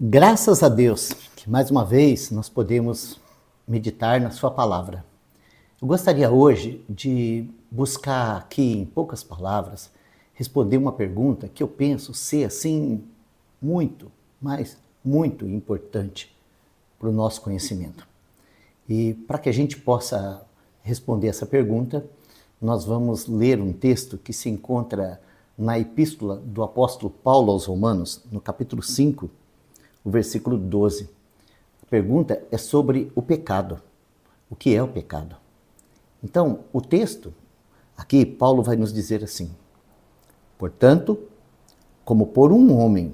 Graças a Deus que mais uma vez nós podemos meditar na sua palavra. Eu gostaria hoje de buscar aqui em poucas palavras responder uma pergunta que eu penso ser assim muito, mas muito importante para o nosso conhecimento. E para que a gente possa responder essa pergunta, nós vamos ler um texto que se encontra na epístola do apóstolo Paulo aos Romanos, no capítulo 5, o versículo 12. A pergunta é sobre o pecado. O que é o pecado? Então, o texto, aqui Paulo vai nos dizer assim: portanto, como por um homem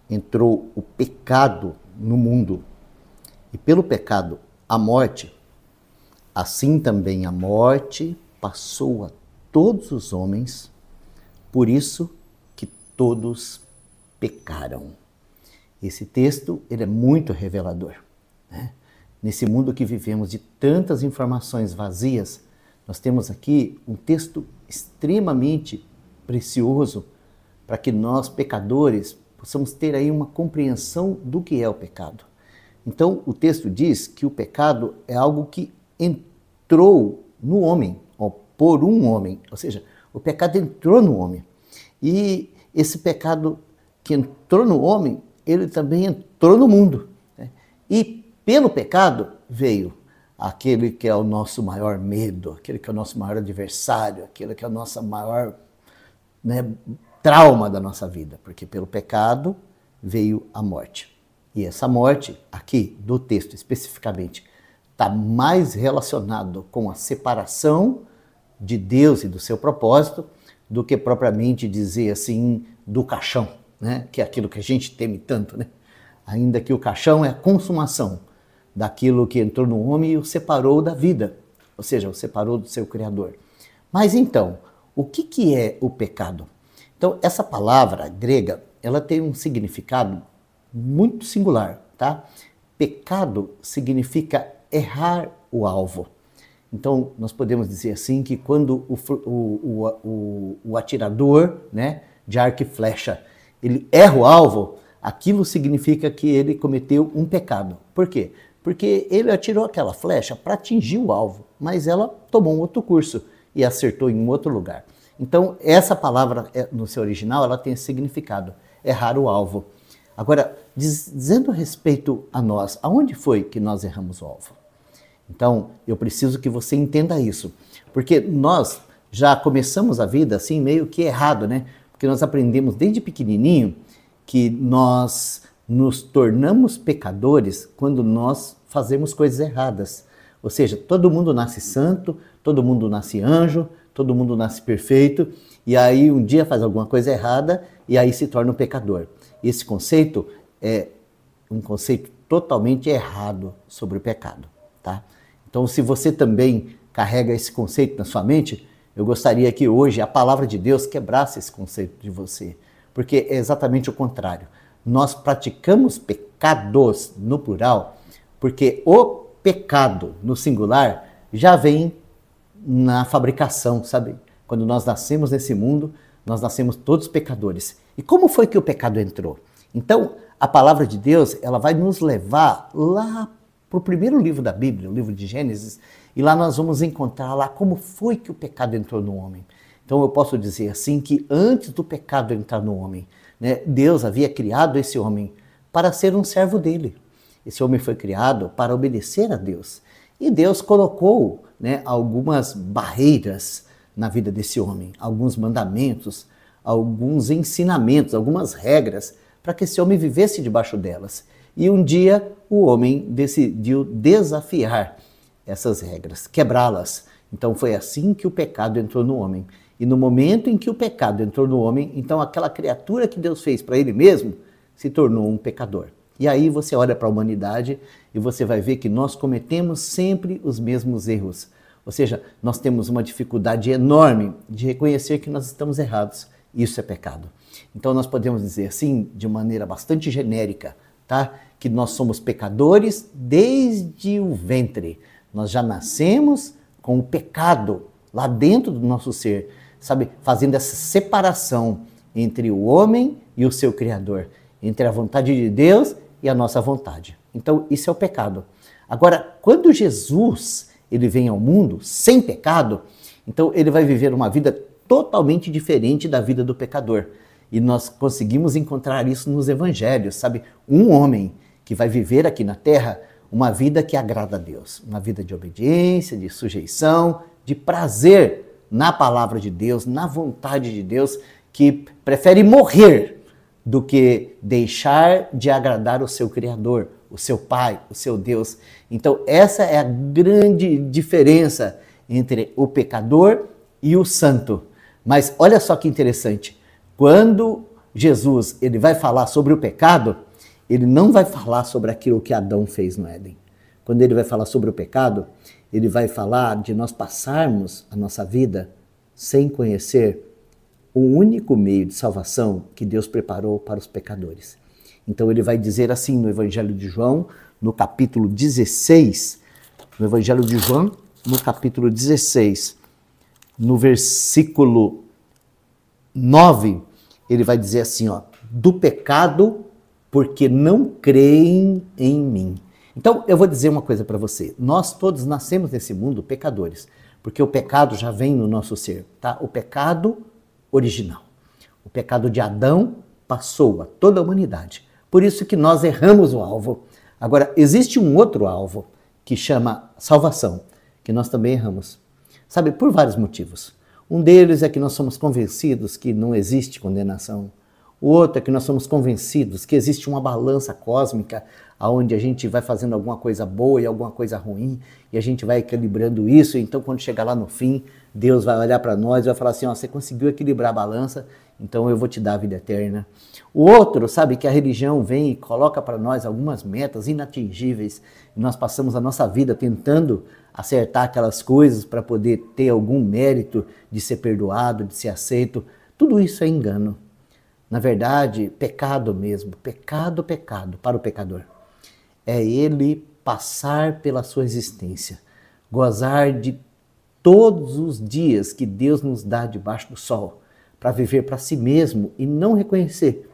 entrou o pecado no mundo, e pelo pecado a morte, assim também a morte passou a todos os homens, por isso que todos pecaram. Esse texto ele é muito revelador, né? Nesse mundo que vivemos de tantas informações vazias, nós temos aqui um texto extremamente precioso para que nós, pecadores, possamos ter aí uma compreensão do que é o pecado. Então, o texto diz que o pecado é algo que entrou no homem, por um homem, ou seja, o pecado entrou no homem. E esse pecado que entrou no homem, ele também entrou no mundo, né? E pelo pecado veio aquele que é o nosso maior medo, aquele que é o nosso maior adversário, aquele que é o nosso maior, né, trauma da nossa vida, porque pelo pecado veio a morte. E essa morte, aqui do texto especificamente, está mais relacionado com a separação de Deus e do seu propósito do que propriamente dizer assim do caixão, né? Que é aquilo que a gente teme tanto, né? Ainda que o caixão é a consumação daquilo que entrou no homem e o separou da vida, ou seja, o separou do seu Criador. Mas então, o que é o pecado? Então, essa palavra grega, ela tem um significado muito singular, tá? Pecado significa errar o alvo. Então, nós podemos dizer assim que quando o atirador, né, de arco e flecha, ele erra o alvo, aquilo significa que ele cometeu um pecado. Por quê? Porque ele atirou aquela flecha para atingir o alvo, mas ela tomou um outro curso e acertou em um outro lugar. Então, essa palavra, no seu original, ela tem esse significado, errar o alvo. Agora, dizendo respeito a nós, aonde foi que nós erramos o alvo? Então, eu preciso que você entenda isso, porque nós já começamos a vida assim meio que errado, né? Porque nós aprendemos desde pequenininho que nós nos tornamos pecadores quando nós fazemos coisas erradas. Ou seja, todo mundo nasce santo, todo mundo nasce anjo, todo mundo nasce perfeito, e aí um dia faz alguma coisa errada e aí se torna um pecador. Esse conceito é um conceito totalmente errado sobre o pecado, tá? Então, se você também carrega esse conceito na sua mente, eu gostaria que hoje a palavra de Deus quebrasse esse conceito de você, porque é exatamente o contrário. Nós praticamos pecados no plural, porque o pecado no singular já vem na fabricação, sabe? Quando nós nascemos nesse mundo, nós nascemos todos pecadores. E como foi que o pecado entrou? Então, a palavra de Deus, ela vai nos levar lá para o primeiro livro da Bíblia, o livro de Gênesis, e lá nós vamos encontrar lá como foi que o pecado entrou no homem. Então eu posso dizer assim que antes do pecado entrar no homem, né, Deus havia criado esse homem para ser um servo dele. Esse homem foi criado para obedecer a Deus. E Deus colocou, né, algumas barreiras na vida desse homem, alguns mandamentos, alguns ensinamentos, algumas regras, para que esse homem vivesse debaixo delas. E um dia o homem decidiu desafiar essas regras, quebrá-las. Então foi assim que o pecado entrou no homem. E no momento em que o pecado entrou no homem, então aquela criatura que Deus fez para ele mesmo se tornou um pecador. E aí você olha para a humanidade e você vai ver que nós cometemos sempre os mesmos erros. Ou seja, nós temos uma dificuldade enorme de reconhecer que nós estamos errados. Isso é pecado. Então nós podemos dizer assim, de maneira bastante genérica, tá? Que nós somos pecadores desde o ventre. Nós já nascemos com o pecado lá dentro do nosso ser, sabe? Fazendo essa separação entre o homem e o seu Criador, entre a vontade de Deus e a nossa vontade. Então, isso é o pecado. Agora, quando Jesus ele vem ao mundo sem pecado, então ele vai viver uma vida totalmente diferente da vida do pecador. E nós conseguimos encontrar isso nos evangelhos, sabe? Um homem que vai viver aqui na terra uma vida que agrada a Deus, uma vida de obediência, de sujeição, de prazer na palavra de Deus, na vontade de Deus, que prefere morrer do que deixar de agradar o seu Criador, o seu Pai, o seu Deus. Então essa é a grande diferença entre o pecador e o santo. Mas olha só que interessante, quando Jesus ele vai falar sobre o pecado, ele não vai falar sobre aquilo que Adão fez no Éden. Quando ele vai falar sobre o pecado, ele vai falar de nós passarmos a nossa vida sem conhecer o único meio de salvação que Deus preparou para os pecadores. Então ele vai dizer assim no Evangelho de João, no capítulo 16, no Evangelho de João, no capítulo 16, no versículo 9, ele vai dizer assim, ó, do pecado porque não creem em mim. Então eu vou dizer uma coisa para você, nós todos nascemos nesse mundo pecadores, porque o pecado já vem no nosso ser, tá? O pecado original. O pecado de Adão passou a toda a humanidade. Por isso que nós erramos o alvo. Agora, existe um outro alvo que chama salvação, que nós também erramos. Sabe, por vários motivos. Um deles é que nós somos convencidos que não existe condenação. O outro é que nós somos convencidos que existe uma balança cósmica onde a gente vai fazendo alguma coisa boa e alguma coisa ruim e a gente vai equilibrando isso. Então, quando chegar lá no fim, Deus vai olhar para nós e vai falar assim, ó, você conseguiu equilibrar a balança, então eu vou te dar a vida eterna. O outro, sabe, que a religião vem e coloca para nós algumas metas inatingíveis e nós passamos a nossa vida tentando acertar aquelas coisas para poder ter algum mérito de ser perdoado, de ser aceito. Tudo isso é engano. Na verdade, pecado mesmo, pecado para o pecador. É ele passar pela sua existência, gozar de todos os dias que Deus nos dá debaixo do sol, para viver para si mesmo e não reconhecer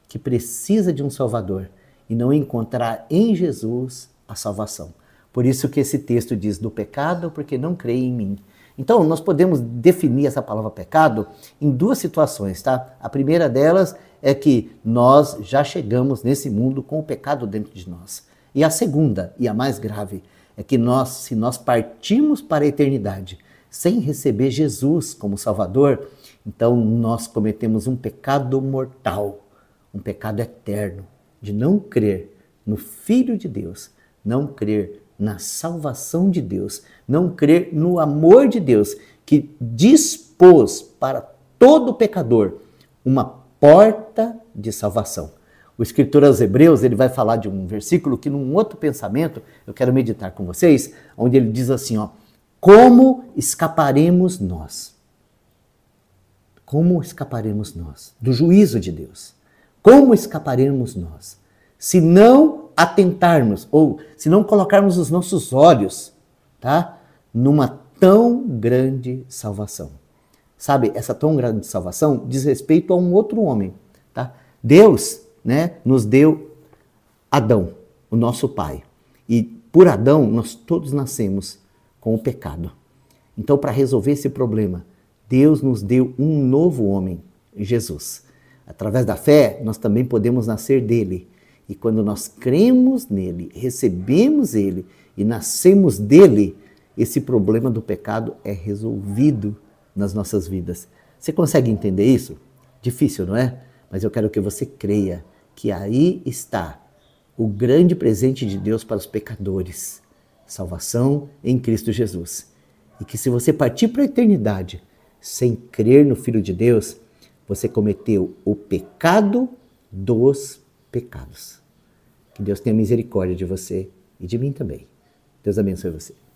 que precisa de um Salvador e não encontrar em Jesus a salvação. Por isso que esse texto diz do pecado porque não creem em mim. Então, nós podemos definir essa palavra pecado em duas situações, tá? A primeira delas é que nós já chegamos nesse mundo com o pecado dentro de nós. E a segunda, e a mais grave, é que se nós partimos para a eternidade sem receber Jesus como Salvador, então nós cometemos um pecado mortal, um pecado eterno, de não crer no Filho de Deus, não crer na salvação de Deus, não crer no amor de Deus, que dispôs para todo pecador uma porta de salvação. O escritor aos Hebreus, ele vai falar de um versículo que num outro pensamento, eu quero meditar com vocês, onde ele diz assim, ó, como escaparemos nós? Como escaparemos nós do juízo de Deus? Como escaparemos nós? Se não atentarmos, ou se não colocarmos os nossos olhos, tá, numa tão grande salvação. Sabe, essa tão grande salvação diz respeito a um outro homem, tá? Deus, né, nos deu Adão, o nosso pai. E por Adão, nós todos nascemos com o pecado. Então, para resolver esse problema, Deus nos deu um novo homem, Jesus. Através da fé, nós também podemos nascer dele. E quando nós cremos nele, recebemos ele e nascemos dele, esse problema do pecado é resolvido nas nossas vidas. Você consegue entender isso? Difícil, não é? Mas eu quero que você creia que aí está o grande presente de Deus para os pecadores. Salvação em Cristo Jesus. E que se você partir para a eternidade sem crer no Filho de Deus, você cometeu o pecado dos pecados. Que Deus tenha misericórdia de você e de mim também. Deus abençoe você.